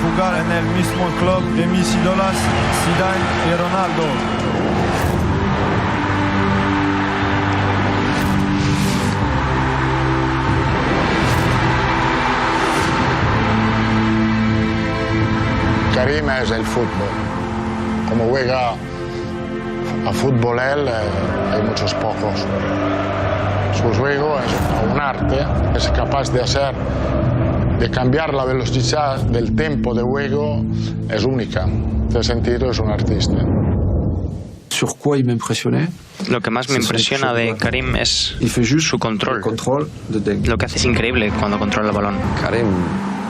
jugar en el mismo club de mis ídolos, Zidane y Ronaldo. Karim es el fútbol. Como juega a fútbol él, hay muchos pocos. Su juego es un arte, es capaz de cambiar la velocidad del tiempo de juego, es única. En ese sentido es un artista. Sur quoi il m'impressionnait. Lo que más me impresiona de Karim es su control. Lo que hace es increíble cuando controla el balón. Karim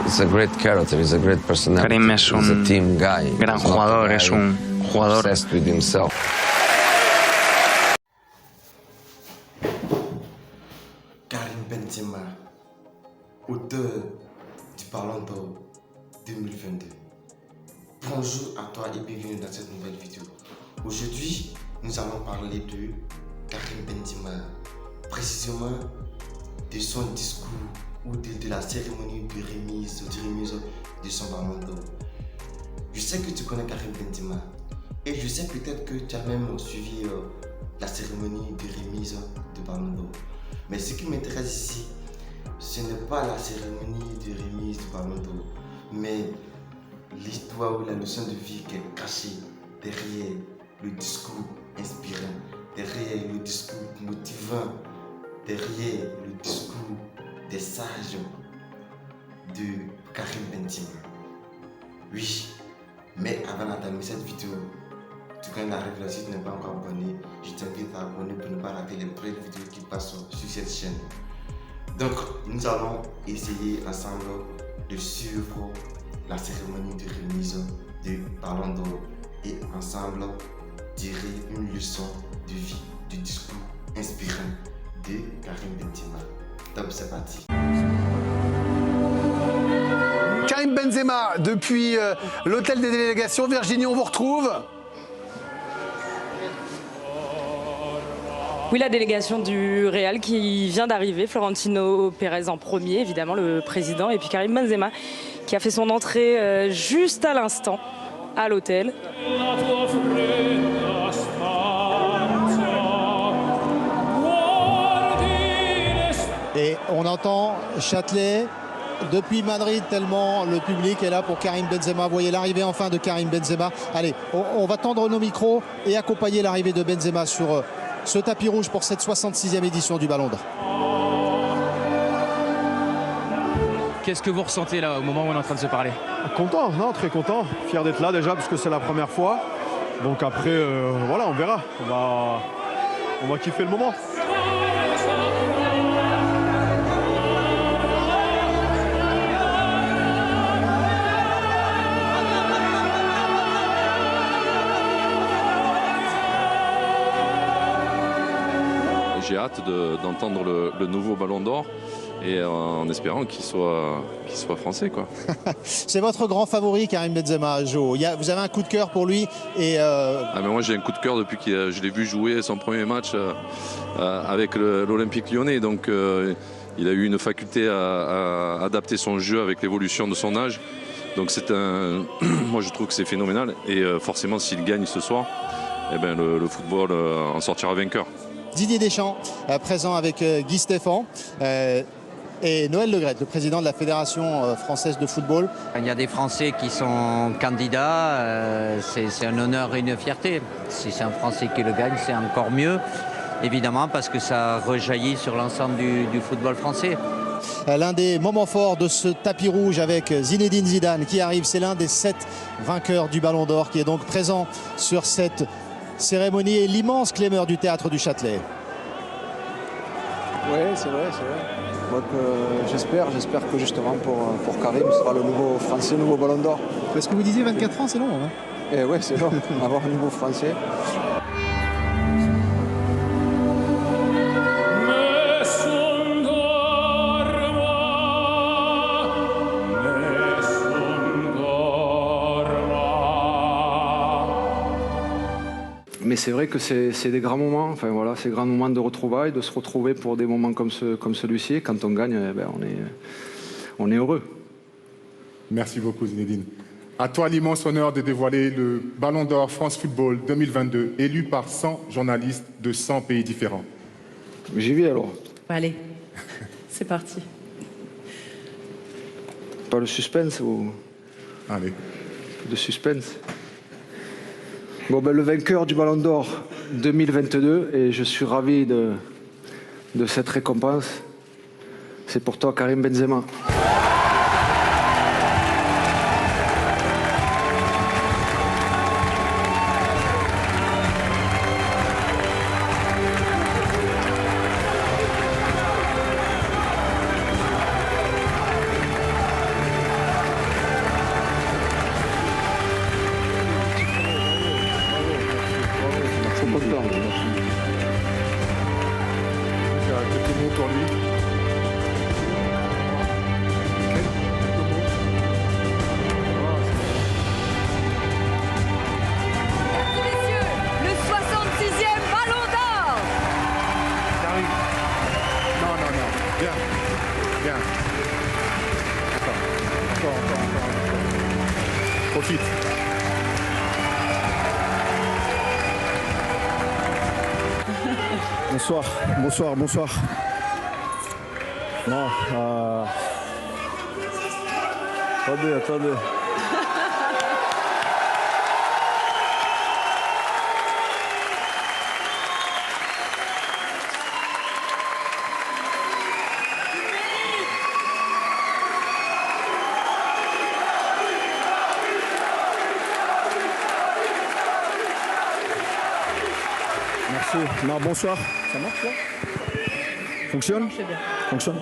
is a great character, is a great personality. Karim es un team guy. gran jugador, es un jugador obsessed with himself. Karim Benzema, auteur du Ballon d'Or 2022. Bonjour à toi et bienvenue dans cette nouvelle vidéo. Aujourd'hui, nous allons parler de Karim Benzema, précisément de son discours ou de la cérémonie de remise de son Ballon d'Or. Je sais que tu connais Karim Benzema et je sais peut-être que tu as même suivi la cérémonie de remise de Ballon d'Or. Mais ce qui m'intéresse ici, ce n'est pas la cérémonie de remise du Ballon d'Or, mais l'histoire ou la leçon de vie qui est cachée derrière le discours inspirant, derrière le discours motivant, derrière le discours des sages de Karim Benzema. Oui, mais avant d'entamer cette vidéo, tu connais la règle, si tu n'es pas encore abonné, je t'invite à abonner pour ne pas rater les prochaines vidéos qui passent sur cette chaîne. Donc, nous allons essayer ensemble de suivre la cérémonie de remise du Ballon d'Or et ensemble tirer une leçon de vie, du discours inspirant de Karim Benzema. Top, c'est parti. Karim Benzema, depuis l'hôtel des délégations. Virginie, on vous retrouve. Oui, la délégation du Real qui vient d'arriver, Florentino Pérez en premier, évidemment le président, et puis Karim Benzema qui a fait son entrée juste à l'instant à l'hôtel. Et on entend Châtelet depuis Madrid tellement le public est là pour Karim Benzema. Vous voyez l'arrivée enfin de Karim Benzema. Allez, on va tendre nos micros et accompagner l'arrivée de Benzema sur ce tapis rouge pour cette 66e édition du Ballon d'Or. Qu'est-ce que vous ressentez là au moment où on est en train de se parler? Content, non, très content. Fier d'être là déjà parce que c'est la première fois. Donc après, voilà, on verra. On va kiffer le moment. J'ai hâte d'entendre le nouveau Ballon d'Or et en espérant qu'il soit français, quoi. C'est votre grand favori, Karim Benzema, Jo. Vous avez un coup de cœur pour lui et Ah, mais moi j'ai un coup de cœur depuis que je l'ai vu jouer son premier match avec l'Olympique Lyonnais. Donc il a eu une faculté à adapter son jeu avec l'évolution de son âge. Donc moi je trouve que c'est phénoménal et forcément s'il gagne ce soir, eh ben, le football en sortira vainqueur. Didier Deschamps, présent avec Guy Stéphane et Noël Le Graët, le président de la Fédération française de football. Il y a des Français qui sont candidats, c'est un honneur et une fierté. Si c'est un Français qui le gagne, c'est encore mieux, évidemment, parce que ça rejaillit sur l'ensemble du football français. L'un des moments forts de ce tapis rouge avec Zinedine Zidane qui arrive, c'est l'un des 7 vainqueurs du Ballon d'Or qui est donc présent sur cette cérémonie et l'immense clameur du théâtre du Châtelet. Oui, c'est vrai, c'est vrai. Donc j'espère que justement pour Karim, ce sera le nouveau Français, le nouveau Ballon d'Or. Parce que vous disiez 24 ans, c'est long, hein? Eh ouais, c'est long, avoir un nouveau Français. Mais c'est vrai que c'est des grands moments, enfin voilà, ces grands moments de retrouvailles, de se retrouver pour des moments comme celui-ci. Quand on gagne, eh ben, on est heureux. Merci beaucoup Zinedine. à toi l'immense honneur de dévoiler le Ballon d'Or France Football 2022, élu par 100 journalistes de 100 pays différents. J'y vais alors. Allez, c'est parti. Pas le suspense ou... Allez. De suspense. Bon, ben, le vainqueur du Ballon d'Or 2022, et je suis ravi de cette récompense, c'est pour toi, Karim Benzema. Pour lui. Le 66e Ballon d'Or. Non. Bien. Encore. Profite. Bonsoir. Non, attendez. Merci. Non, bonsoir. Ça marche là? Fonctionne? Fonctionne.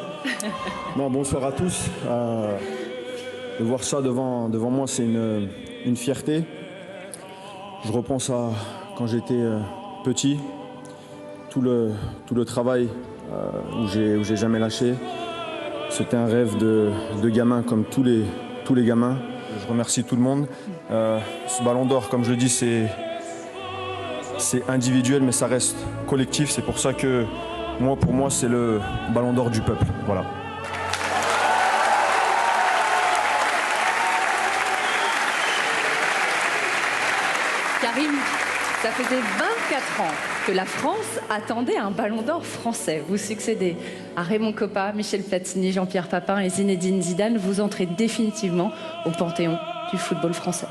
Non, bonsoir à tous. De voir ça devant moi, c'est une fierté. Je repense à quand j'étais petit, tout le travail où j'ai jamais lâché. C'était un rêve de gamin comme tous les gamins. Je remercie tout le monde. Ce Ballon d'Or, comme je le dis, c'est individuel, mais ça reste collectif. C'est pour ça que pour moi, c'est le Ballon d'Or du peuple. Voilà. Karim, ça faisait 24 ans que la France attendait un Ballon d'Or français. Vous succédez à Raymond Kopa, Michel Platini, Jean-Pierre Papin et Zinedine Zidane. Vous entrez définitivement au panthéon du football français.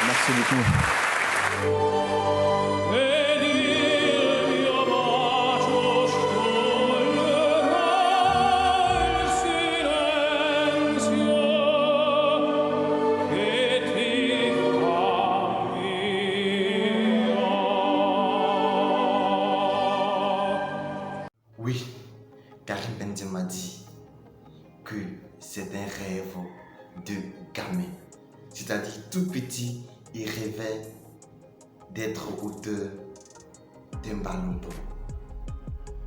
Merci beaucoup. Oui, Karim Benzema dit que c'est un rêve de gamin. C'est-à-dire tout petit, il rêvait d'être auteur d'un ballon d'or.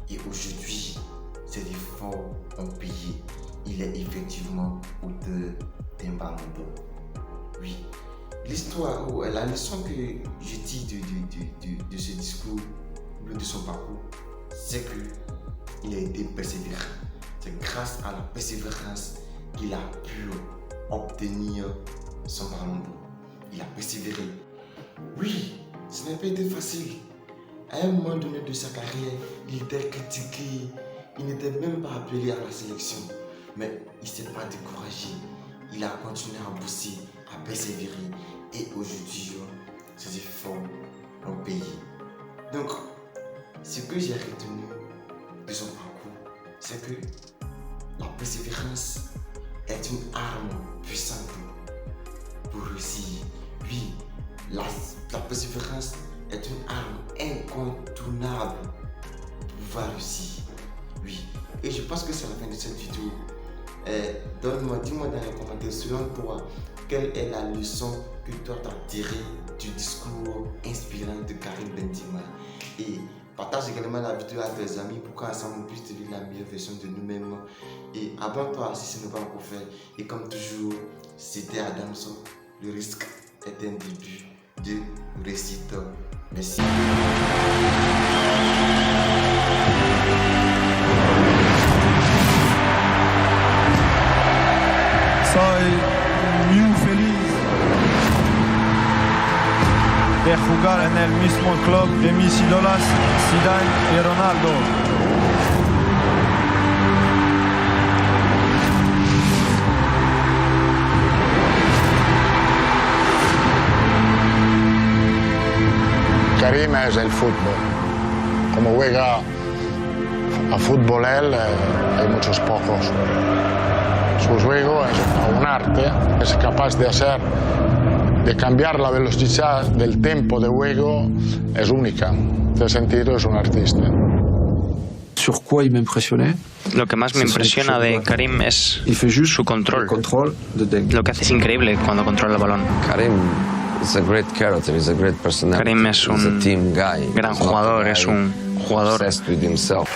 Et aujourd'hui, ses efforts ont payé. Il est effectivement auteur d'un ballon d'or. Oui, l'histoire, la leçon que je tire de ce discours, de son parcours, c'est qu'il a été persévérant. C'est grâce à la persévérance qu'il a pu obtenir son ballon d'or. Il a persévéré. Oui, ce n'a pas été facile. À un moment donné de sa carrière, il était critiqué. Il n'était même pas appelé à la sélection. Mais il ne s'est pas découragé. Il a continué à bosser, à persévérer. Et aujourd'hui, ses efforts ont payé. Donc, ce que j'ai retenu de son parcours, c'est que la persévérance est une arme puissante pour réussir. Oui, la persévérance est une arme incontournable pour pouvoir réussir. Oui, et je pense que c'est la fin de cette vidéo. Dis-moi dans les commentaires, selon toi, quelle est la leçon que toi t'as tirée du discours inspirant de Karim Benzema? Et partage également la vidéo à tes amis pour qu'ensemble on puisse devenir la meilleure version de nous-mêmes. Et abonne-toi si ce n'est pas encore fait. Et comme toujours, c'était Adamso. Le risque est un début de réussite. Merci. Soy muy feliz de jugar en el mismo club de mis ídolos, Zidane y Ronaldo. Karim es el fútbol. Como juega a fútbol él, hay muchos pocos. Su juego es un arte, es capaz de cambiar la velocidad del tiempo de juego, es única. En ese sentido es un artista. Sur quoi il m'impressionnait? Lo que más me impresiona de Karim es su control. Lo que hace es increíble cuando controla el balón. Karim is a great character, he's a great personality. Karim es He's a un team guy. gran He's not a jugador, guy es un jugador obsessed with himself.